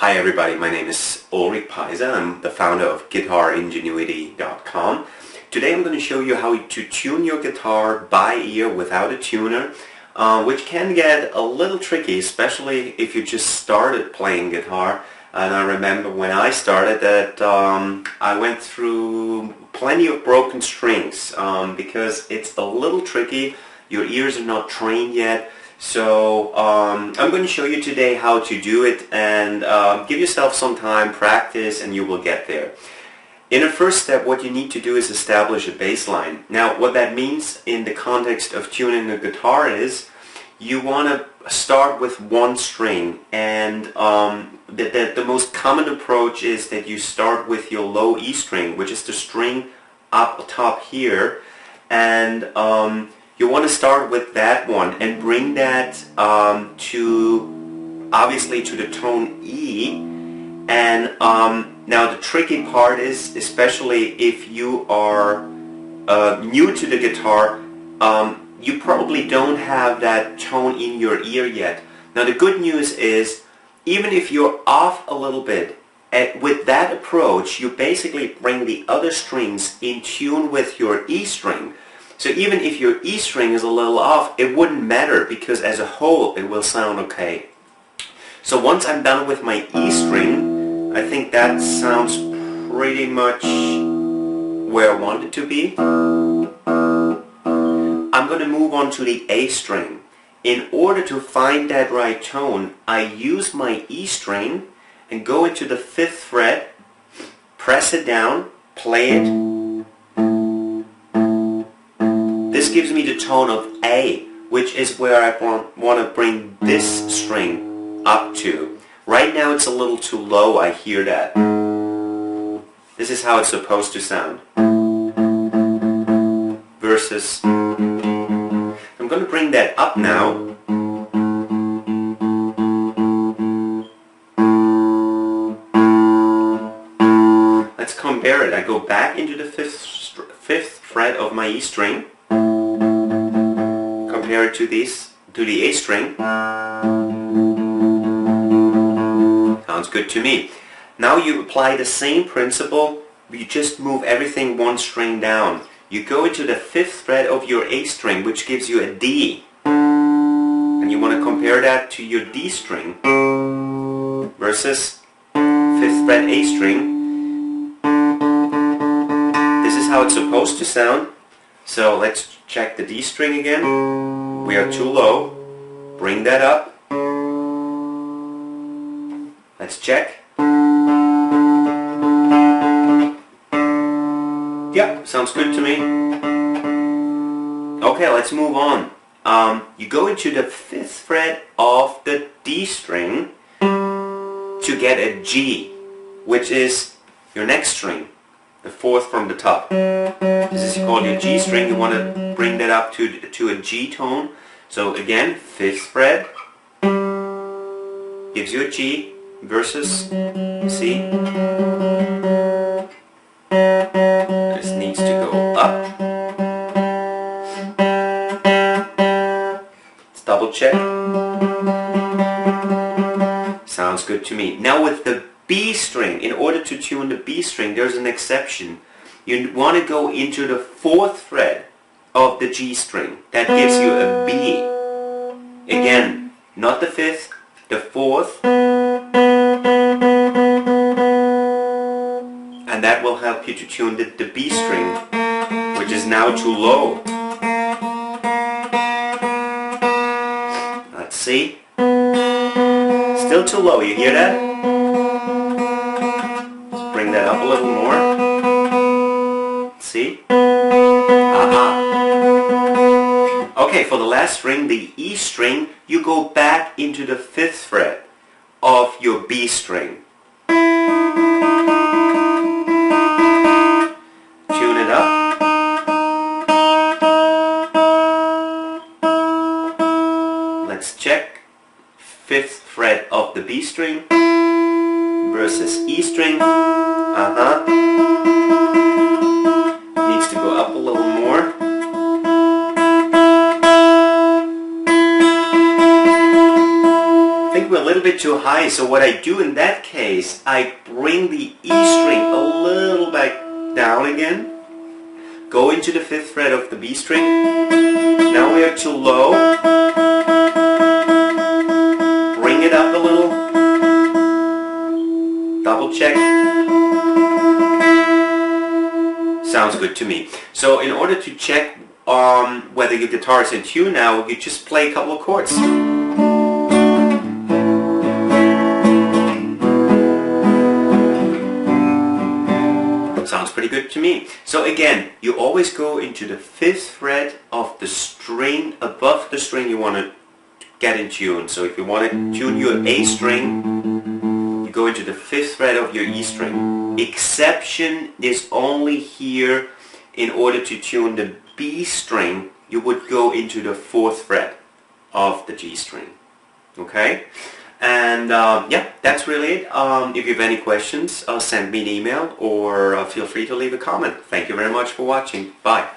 Hi everybody, my name is Ulrich Peiser. I'm the founder of GuitarIngenuity.com. Today I'm going to show you how to tune your guitar by ear without a tuner, which can get a little tricky, especially if you just started playing guitar. And I remember when I started that I went through plenty of broken strings because it's a little tricky. Your ears are not trained yet. So I'm going to show you today how to do it, and give yourself some time, practice, and you will get there. In a first step, what you need to do is establish a bass line. Now what that means in the context of tuning a guitar is you want to start with one string, and the most common approach is that you start with your low E string, which is the string up top here, and you want to start with that one and bring that obviously to the tone E. And now the tricky part is, especially if you are new to the guitar, you probably don't have that tone in your ear yet. Now the good news is, even if you're off a little bit, with that approach you basically bring the other strings in tune with your E string. So even if your E string is a little off, it wouldn't matter, because as a whole it will sound okay. So once I'm done with my E string, I think that sounds pretty much where I want it to be. I'm going to move on to the A string. In order to find that right tone, I use my E string and go into the 5th fret, press it down, play it. This gives me the tone of A, which is where I want to bring this string up to. Right now it's a little too low, I hear that. This is how it's supposed to sound. Versus, I'm going to bring that up now. Let's compare it. I go back into the 5th fret of my E string. Compare it to the A string. Sounds good to me. Now you apply the same principle, you just move everything one string down. You go into the 5th fret of your A string, which gives you a D. And you want to compare that to your D string versus 5th fret A string. This is how it's supposed to sound. So let's check the D string again. We are too low. Bring that up. Let's check. Yeah, sounds good to me. Okay, let's move on. You go into the 5th fret of the D string to get a G, which is your next string, the 4th from the top. This is called your G string. You want to bring that up to a G tone. So again, 5th fret gives you a G versus C. This needs to go up. Let's double check. Sounds good to me. Now with the B string, in order to tune the B string, there's an exception. You want to go into the 4th fret of the G string. That gives you a B. Again, not the 5th, the 4th. And that will help you to tune the B string, which is now too low. Let's see. Still too low, you hear that? Let's bring that up a little more. See? Aha. Okay, for the last string, the E string, you go back into the 5th fret of your B string. Tune it up. Let's check. 5th fret of the B string versus E string. Needs to go up a little more. bit too high, so what I do in that case, I bring the E string a little back down again, go into the 5th fret of the B string. Now we are too low, bring it up a little, double check. Sounds good to me. So in order to check whether your guitar is in tune now, you just play a couple of chords. Sounds pretty good to me. So again, you always go into the 5th fret of the string above the string you want to get in tune. So if you want to tune your A string, you go into the 5th fret of your E string. Exception is only here in order to tune the B string, you would go into the 4th fret of the G string. Okay? And yeah, that's really it. If you have any questions, send me an email or feel free to leave a comment. Thank you very much for watching. Bye.